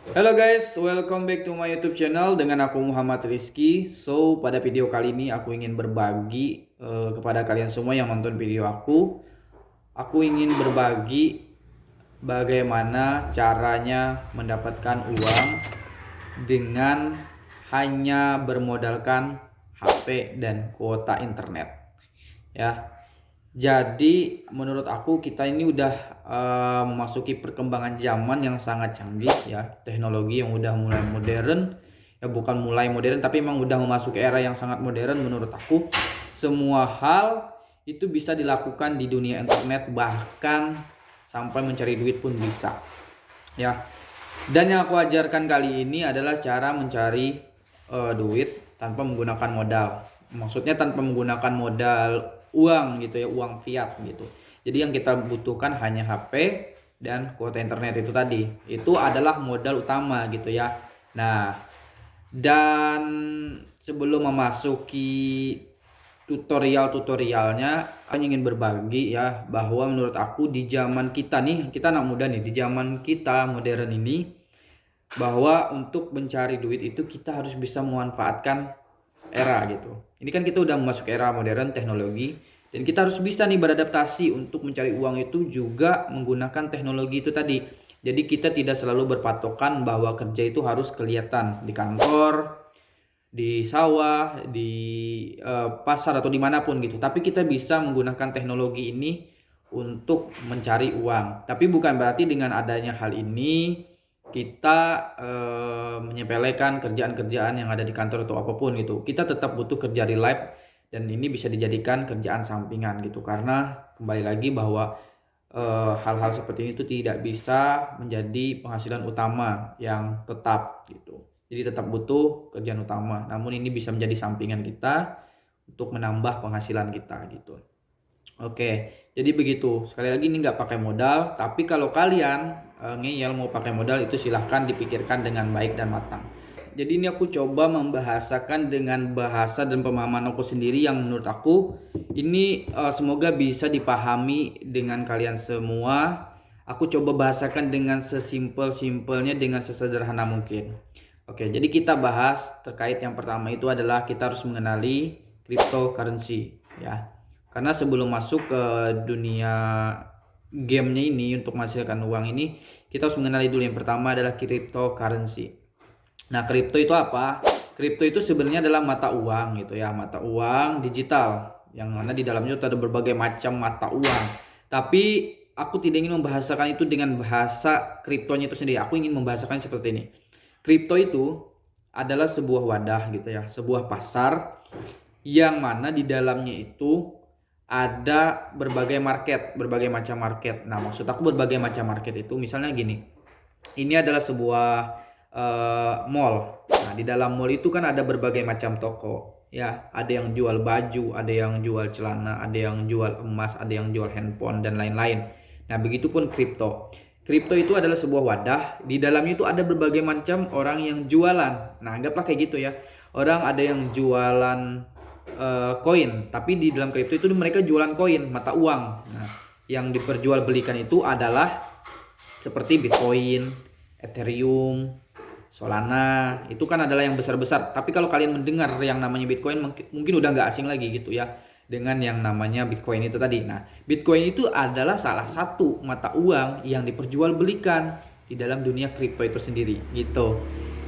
Halo guys, welcome back to my YouTube channel dengan aku Muhammad Rizky. So, pada video kali ini aku ingin berbagi kepada kalian semua yang nonton video aku. Aku ingin berbagi bagaimana caranya mendapatkan uang dengan hanya bermodalkan HP dan kuota internet. Ya, jadi menurut aku kita ini udah memasuki perkembangan zaman yang sangat canggih ya. Teknologi yang udah mulai modern. Ya bukan mulai modern tapi memang udah memasuki era yang sangat modern menurut aku. Semua hal itu bisa dilakukan di dunia internet, bahkan sampai mencari duit pun bisa. Ya. Dan yang aku ajarkan kali ini adalah cara mencari duit tanpa menggunakan modal. Maksudnya tanpa menggunakan modal uang gitu ya, uang fiat gitu. Jadi yang kita butuhkan hanya HP dan kuota internet itu tadi. Itu adalah modal utama gitu ya. Nah, dan sebelum memasuki tutorialnya, aku ingin berbagi ya bahwa menurut aku di zaman kita nih, kita anak muda nih, di zaman kita modern ini, bahwa untuk mencari duit itu kita harus bisa memanfaatkan era gitu. Ini kan kita udah masuk era modern teknologi dan kita harus bisa nih beradaptasi untuk mencari uang itu juga menggunakan teknologi itu tadi. Jadi kita tidak selalu berpatokan bahwa kerja itu harus kelihatan di kantor, di sawah, di pasar atau dimanapun gitu. Tapi kita bisa menggunakan teknologi ini untuk mencari uang. Tapi bukan berarti dengan adanya hal ini kita menyepelekan kerjaan-kerjaan yang ada di kantor atau apapun gitu. Kita tetap butuh kerja real life dan ini bisa dijadikan kerjaan sampingan gitu. Karena kembali lagi bahwa hal-hal seperti ini itu tidak bisa menjadi penghasilan utama yang tetap gitu. Jadi tetap butuh kerjaan utama. Namun ini bisa menjadi sampingan kita untuk menambah penghasilan kita gitu. Oke, jadi begitu. Sekali lagi ini nggak pakai modal. Tapi kalau kalian ngeyel mau pakai modal itu silahkan dipikirkan dengan baik dan matang. Jadi ini aku coba membahasakan dengan bahasa dan pemahaman aku sendiri yang menurut aku ini semoga bisa dipahami dengan kalian semua. Aku coba bahasakan dengan sesimpel-simpelnya, dengan sesederhana mungkin. Oke, jadi kita bahas terkait yang pertama itu adalah kita harus mengenali cryptocurrency ya. Karena sebelum masuk ke dunia gamenya ini untuk menghasilkan uang ini, kita harus mengenali dulu yang pertama adalah cryptocurrency. Nah, kripto itu apa? Kripto itu sebenarnya adalah mata uang gitu ya, mata uang digital yang mana di dalamnya itu ada berbagai macam mata uang. Tapi aku tidak ingin membahasakan itu dengan bahasa kriptonya itu sendiri. Aku ingin membahasakan seperti ini. Kripto itu adalah sebuah wadah gitu ya, sebuah pasar yang mana di dalamnya itu ada berbagai market, berbagai macam market. Nah, maksud aku berbagai macam market itu misalnya gini. Ini adalah sebuah mall. Nah, di dalam mall itu kan ada berbagai macam toko. Ya, ada yang jual baju, ada yang jual celana, ada yang jual emas, ada yang jual handphone dan lain-lain. Nah, begitupun kripto. Kripto itu adalah sebuah wadah, di dalamnya itu ada berbagai macam orang yang jualan. Nah, anggaplah kayak gitu ya. Orang ada yang jualan koin, tapi di dalam kripto itu mereka jualan koin, mata uang. Nah, yang diperjualbelikan itu adalah seperti Bitcoin, Ethereum, Solana, itu kan adalah yang besar-besar. Tapi kalau kalian mendengar yang namanya Bitcoin mungkin udah nggak asing lagi gitu ya dengan yang namanya Bitcoin itu tadi. Nah, Bitcoin itu adalah salah satu mata uang yang diperjualbelikan di dalam dunia kripto itu sendiri gitu.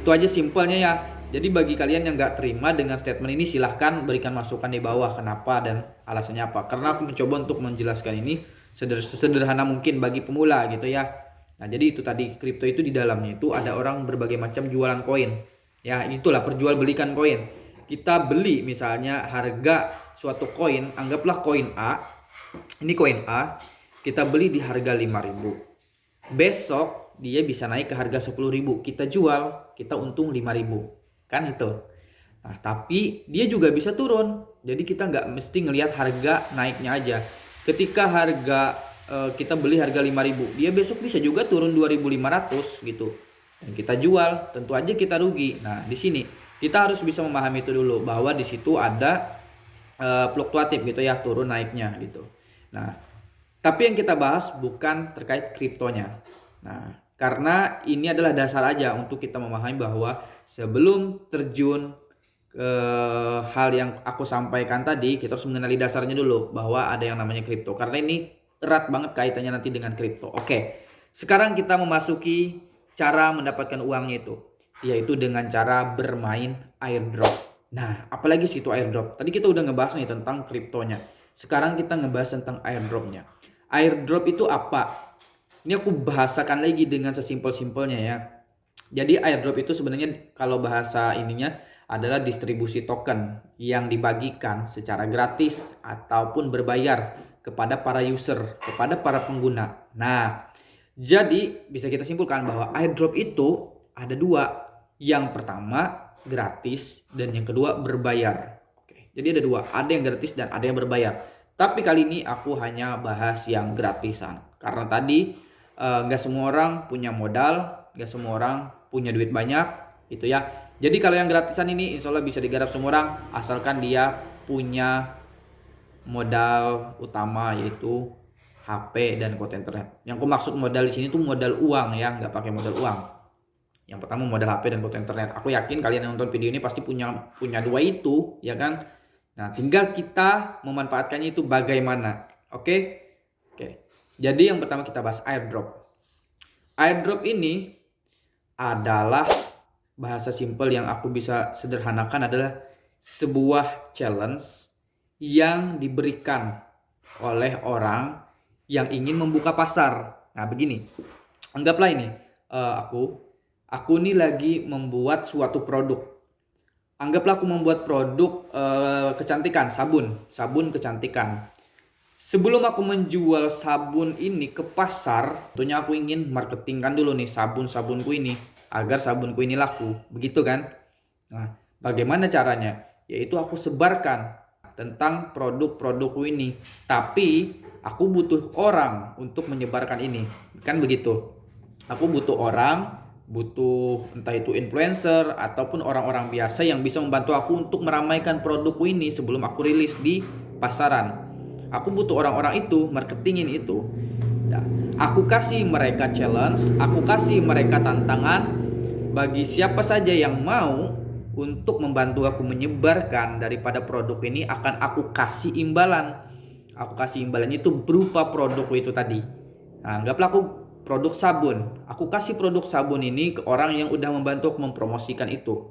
Itu aja simpelnya ya. Jadi bagi kalian yang nggak terima dengan statement ini silahkan berikan masukan di bawah kenapa dan alasannya apa. Karena aku mencoba untuk menjelaskan ini sederhana mungkin bagi pemula gitu ya. Nah, jadi itu tadi kripto itu di dalamnya itu ada orang berbagai macam jualan koin. Ya, itulah perjualbelikan koin. Kita beli misalnya harga suatu koin, anggaplah koin A. Ini koin A, kita beli di harga 5.000. Besok dia bisa naik ke harga 10.000. Kita jual, kita untung 5.000. Kan itu. Nah, tapi dia juga bisa turun. Jadi kita nggak mesti ngelihat harga naiknya aja. Ketika harga kita beli harga 5.000, dia besok bisa juga turun 2.500 gitu. Dan kita jual, tentu aja kita rugi. Nah, di sini kita harus bisa memahami itu dulu bahwa di situ ada fluktuatif gitu ya, turun naiknya gitu. Nah, tapi yang kita bahas bukan terkait kriptonya. Nah, Karena ini adalah dasar aja untuk kita memahami bahwa sebelum terjun ke hal yang aku sampaikan tadi, kita harus mengenali dasarnya dulu bahwa ada yang namanya kripto. Karena ini erat banget kaitannya nanti dengan kripto. Oke, sekarang kita memasuki cara mendapatkan uangnya itu, yaitu dengan cara bermain airdrop. Nah, apalagi sih itu airdrop? Tadi kita udah ngebahas nih tentang kriptonya. Sekarang kita ngebahas tentang airdropnya. Airdrop itu apa? Ini aku bahasakan lagi dengan sesimpel-simpelnya ya. Jadi airdrop itu sebenarnya kalau bahasa ininya adalah distribusi token yang dibagikan secara gratis ataupun berbayar kepada para user, kepada para pengguna. Nah, jadi bisa kita simpulkan bahwa airdrop itu ada dua. Yang pertama gratis dan yang kedua berbayar. Oke, jadi ada dua, ada yang gratis dan ada yang berbayar. Tapi kali ini aku hanya bahas yang gratisan. Karena tadi nggak semua orang punya modal, nggak semua orang punya duit banyak, gitu ya. Jadi kalau yang gratisan ini insya Allah bisa digarap semua orang asalkan dia punya modal utama yaitu HP dan kuota internet. Yang aku maksud modal di sini tuh modal uang ya, nggak pakai modal uang. Yang pertama modal HP dan kuota internet. Aku yakin kalian yang nonton video ini pasti punya dua itu, ya kan? Nah, tinggal kita memanfaatkannya itu bagaimana. Oke? Oke. Jadi yang pertama kita bahas airdrop. Airdrop ini adalah bahasa simpel yang aku bisa sederhanakan adalah sebuah challenge yang diberikan oleh orang yang ingin membuka pasar. Nah, begini. Anggaplah ini aku ini lagi membuat suatu produk. Anggaplah aku membuat produk kecantikan, sabun kecantikan. Sebelum aku menjual sabun ini ke pasar, tentunya aku ingin marketingkan dulu nih sabunku ini agar sabunku ini laku, begitu kan? Nah, bagaimana caranya? Yaitu aku sebarkan tentang produk-produkku ini. Tapi aku butuh orang untuk menyebarkan ini, kan begitu? Aku butuh orang, butuh entah itu influencer ataupun orang-orang biasa yang bisa membantu aku untuk meramaikan produkku ini sebelum aku rilis di pasaran. Aku butuh orang-orang itu, marketingin itu. Nah, aku kasih mereka challenge, aku kasih mereka tantangan. Bagi siapa saja yang mau untuk membantu aku menyebarkan daripada produk ini, akan aku kasih imbalan. Aku kasih imbalannya itu berupa produkku itu tadi. Nah, anggaplah aku produk sabun. Aku kasih produk sabun ini ke orang yang udah membantu aku mempromosikan itu.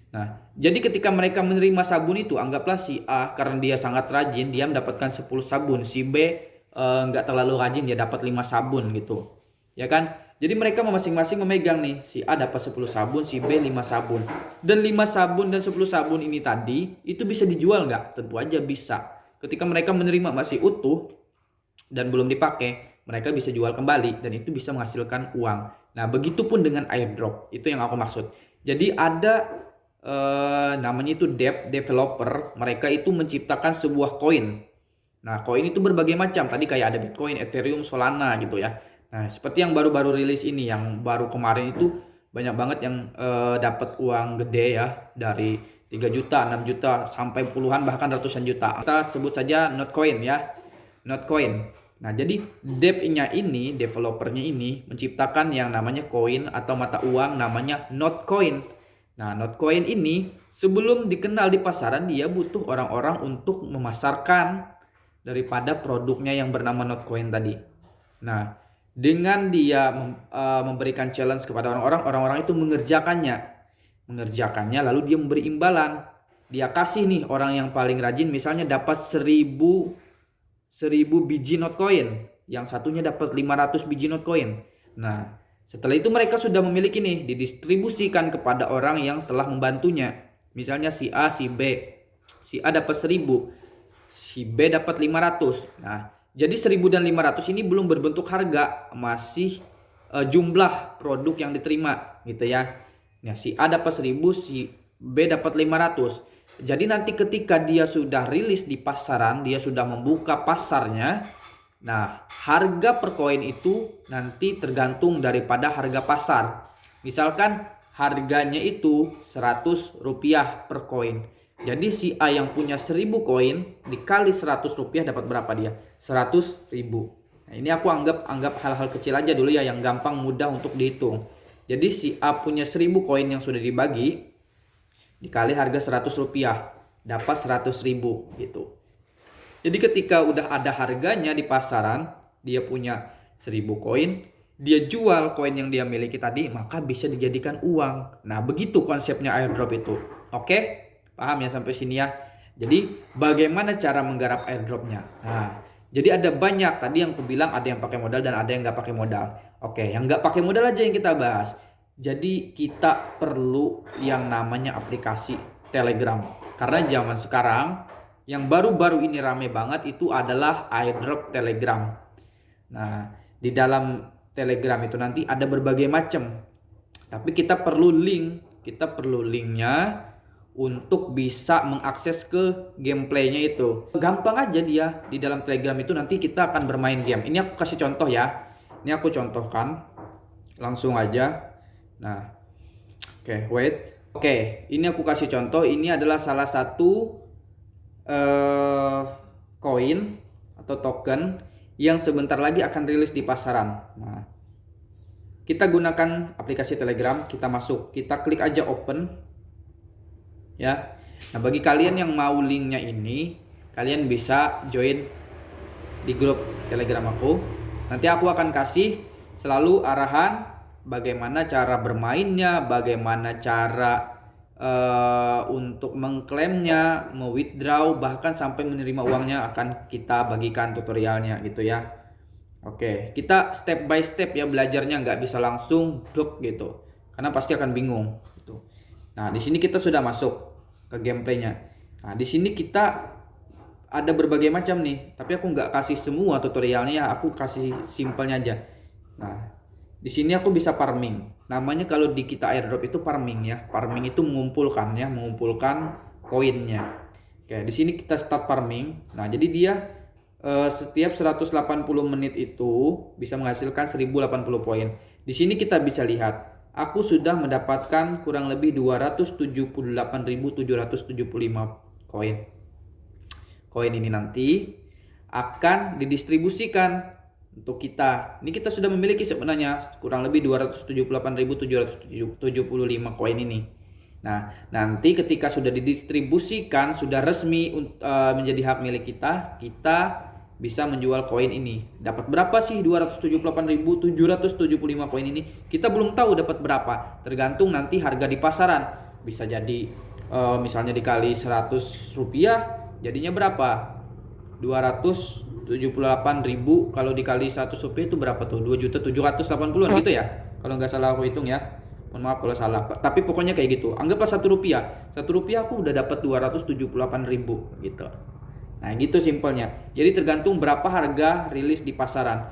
Nah, jadi ketika mereka menerima sabun itu, anggaplah si A karena dia sangat rajin, dia mendapatkan 10 sabun, si B nggak terlalu rajin, dia dapat 5 sabun gitu. Ya kan? Jadi mereka masing-masing memegang nih, si A dapat 10 sabun, si B 5 sabun. Dan 5 sabun dan 10 sabun ini tadi, itu bisa dijual nggak? Tentu aja bisa. Ketika mereka menerima masih utuh dan belum dipakai, mereka bisa jual kembali dan itu bisa menghasilkan uang. Nah, begitupun dengan airdrop, itu yang aku maksud. Jadi ada namanya itu developer, mereka itu menciptakan sebuah koin. Nah, koin itu berbagai macam. Tadi kayak ada Bitcoin, Ethereum, Solana gitu ya. Nah, seperti yang baru-baru rilis ini, yang baru kemarin itu banyak banget yang dapat uang gede ya, dari 3 juta, 6 juta sampai puluhan bahkan ratusan juta. Kita sebut saja Notcoin ya. Notcoin. Nah, jadi dev-nya ini, developernya ini menciptakan yang namanya koin atau mata uang namanya Notcoin. Nah, Notcoin ini sebelum dikenal di pasaran, dia butuh orang-orang untuk memasarkan daripada produknya yang bernama Notcoin tadi. Nah, dengan dia memberikan challenge kepada orang-orang itu mengerjakannya lalu dia memberi imbalan. Dia kasih nih orang yang paling rajin misalnya dapat 1000 biji Notcoin, yang satunya dapat 500 biji Notcoin. Nah, setelah itu mereka sudah memiliki nih, didistribusikan kepada orang yang telah membantunya. Misalnya si A, si B. Si A dapat 1000, si B dapat 500. Nah, jadi 1000 dan 500 ini belum berbentuk harga, masih jumlah produk yang diterima gitu ya. Nah, si A dapat 1000, si B dapat 500. Jadi nanti ketika dia sudah rilis di pasaran, dia sudah membuka pasarnya. Nah, harga per koin itu nanti tergantung daripada harga pasar. Misalkan harganya itu 100 rupiah per koin. Jadi si A yang punya 1000 koin dikali 100 rupiah dapat berapa dia? 100 ribu. Nah, ini aku anggap hal-hal kecil aja dulu ya, yang gampang mudah untuk dihitung. Jadi si A punya 1000 koin yang sudah dibagi, dikali harga 100 rupiah, dapat 100.000 gitu. Jadi ketika udah ada harganya di pasaran, dia punya 1000 koin, dia jual koin yang dia miliki tadi, maka bisa dijadikan uang. Nah, begitu konsepnya airdrop itu. Oke? Paham ya sampai sini ya? Jadi bagaimana cara menggarap airdropnya? Nah, jadi ada banyak, tadi yang aku bilang ada yang pakai modal dan ada yang nggak pakai modal. Oke, yang nggak pakai modal aja yang kita bahas. Jadi kita perlu yang namanya aplikasi Telegram. Karena zaman sekarang yang baru-baru ini rame banget itu adalah airdrop Telegram. Nah, di dalam Telegram itu nanti ada berbagai macam. Tapi kita perlu linknya untuk bisa mengakses ke gameplaynya itu. Gampang aja dia di dalam Telegram itu nanti kita akan bermain game. Ini aku kasih contoh ya. Ini aku contohkan langsung aja. Nah, oke, wait. Oke, ini aku kasih contoh. Ini adalah salah satu koin atau token yang sebentar lagi akan rilis di pasaran. Nah, kita gunakan aplikasi Telegram, kita masuk, kita klik aja open. Ya. Nah, bagi kalian yang mau linknya ini, kalian bisa join di grup Telegram aku. Nanti aku akan kasih selalu arahan bagaimana cara bermainnya, bagaimana cara untuk mengklaimnya, withdraw, bahkan sampai menerima uangnya akan kita bagikan tutorialnya gitu ya. Oke, kita step by step ya belajarnya, nggak bisa langsung blok gitu, karena pasti akan bingung gitu. Nah, di sini kita sudah masuk ke gameplaynya. Nah, di sini kita ada berbagai macam nih, tapi aku nggak kasih semua tutorialnya, aku kasih simpelnya aja. Nah, di sini aku bisa farming. Namanya kalau di kita airdrop itu farming ya. Farming itu mengumpulkan ya, mengumpulkan koinnya. Oke, di sini kita start farming. Nah, jadi dia setiap 180 menit itu bisa menghasilkan 1080 poin. Di sini kita bisa lihat aku sudah mendapatkan kurang lebih 278.775 koin. Koin ini nanti akan didistribusikan untuk kita. Ini kita sudah memiliki sebenarnya kurang lebih 278.775 koin ini. Nah, nanti ketika sudah didistribusikan, sudah resmi menjadi hak milik kita, kita bisa menjual koin ini. Dapat berapa sih 278.775 koin ini? Kita belum tahu dapat berapa. Tergantung nanti harga di pasaran. Bisa jadi misalnya dikali 100 rupiah jadinya berapa? 278.000 kalau dikali 100 rupiah itu berapa tuh? 2.780.000 gitu ya. Kalau nggak salah aku hitung ya. Mohon maaf kalau salah. Tapi pokoknya kayak gitu. Anggaplah 1 rupiah. 1 rupiah aku udah dapat 278.000 gitu. Nah, gitu simpelnya. Jadi tergantung berapa harga rilis di pasaran.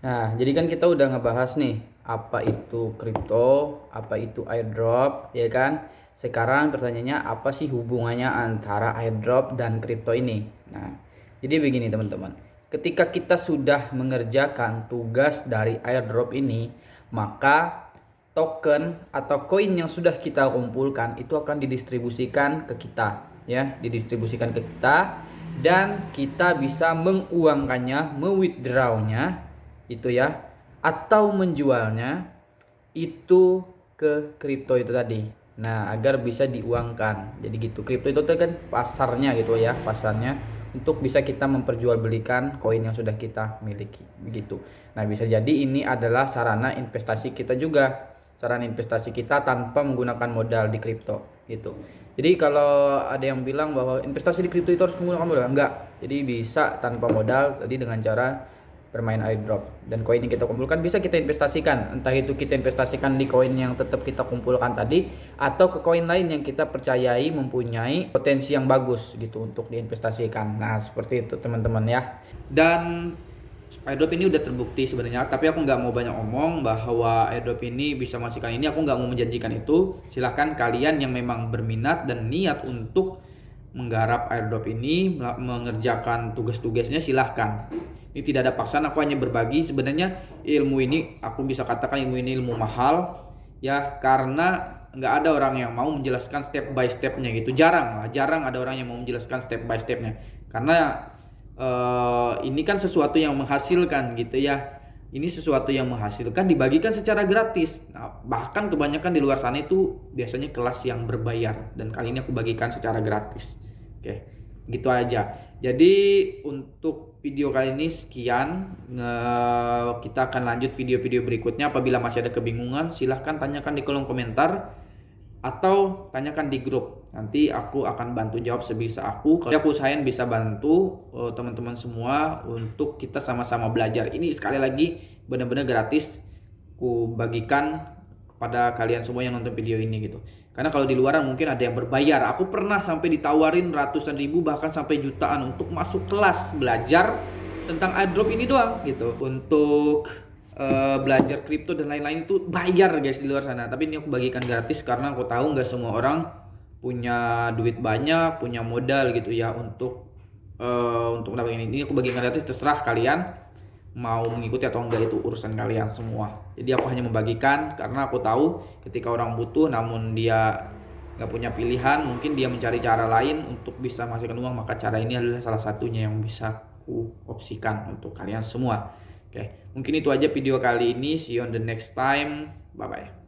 Nah, jadi kan kita udah ngebahas nih apa itu kripto, apa itu airdrop, ya kan? Sekarang pertanyaannya apa sih hubungannya antara airdrop dan kripto ini? Nah, jadi begini teman-teman. Ketika kita sudah mengerjakan tugas dari airdrop ini, maka token atau koin yang sudah kita kumpulkan itu akan didistribusikan ke kita, ya, didistribusikan ke kita. Dan kita bisa menguangkannya, mewithdrawnya itu ya, atau menjualnya itu ke kripto itu tadi. Nah, agar bisa diuangkan. Jadi gitu. Kripto itu kan pasarnya gitu ya, pasarnya untuk bisa kita memperjualbelikan koin yang sudah kita miliki begitu. Nah, bisa jadi ini adalah sarana investasi kita juga. Sarana investasi kita tanpa menggunakan modal di kripto gitu. Jadi kalau ada yang bilang bahwa investasi di kripto itu harus menggunakan modal, enggak. Jadi bisa tanpa modal tadi dengan cara bermain airdrop. Dan koin yang kita kumpulkan bisa kita investasikan. Entah itu kita investasikan di koin yang tetap kita kumpulkan tadi, atau ke koin lain yang kita percayai mempunyai potensi yang bagus gitu untuk diinvestasikan. Nah, seperti itu teman-teman ya. Dan airdrop ini udah terbukti sebenarnya, tapi aku nggak mau banyak omong bahwa airdrop ini bisa menghasilkan ini. Aku nggak mau menjanjikan itu. Silahkan kalian yang memang berminat dan niat untuk menggarap airdrop ini, mengerjakan tugas-tugasnya, silahkan. Ini tidak ada paksaan, aku hanya berbagi. Sebenarnya ilmu ini aku bisa katakan ilmu ini ilmu mahal ya, karena nggak ada orang yang mau menjelaskan step by stepnya gitu. Jarang ada orang yang mau menjelaskan step by stepnya, karena ini kan sesuatu yang menghasilkan gitu ya. Ini sesuatu yang menghasilkan dibagikan secara gratis. Nah, bahkan kebanyakan di luar sana itu biasanya kelas yang berbayar, dan kali ini aku bagikan secara gratis. Oke, gitu aja. Jadi untuk video kali ini sekian. Kita akan lanjut video-video berikutnya. Apabila masih ada kebingungan, silahkan tanyakan di kolom komentar atau tanyakan di grup. Nanti aku akan bantu jawab sebisa aku. Kalau aku usahain bisa bantu teman-teman semua untuk kita sama-sama belajar. Ini sekali lagi benar-benar gratis aku bagikan kepada kalian semua yang nonton video ini gitu. Karena kalau di luaran mungkin ada yang berbayar. Aku pernah sampai ditawarin ratusan ribu bahkan sampai jutaan untuk masuk kelas belajar tentang airdrop ini doang gitu. Untuk belajar kripto dan lain-lain itu bayar guys di luar sana. Tapi ini aku bagikan gratis karena aku tahu nggak semua orang punya duit banyak, punya modal gitu ya untuk mendapatkan ini. Ini aku bagikan gratis, terserah kalian mau mengikuti atau enggak, itu urusan kalian semua. Jadi aku hanya membagikan karena aku tahu ketika orang butuh namun dia nggak punya pilihan, mungkin dia mencari cara lain untuk bisa menghasilkan uang, maka cara ini adalah salah satunya yang bisa aku opsikan untuk kalian semua. Oke, mungkin itu aja video kali ini. See you on the next time. Bye bye.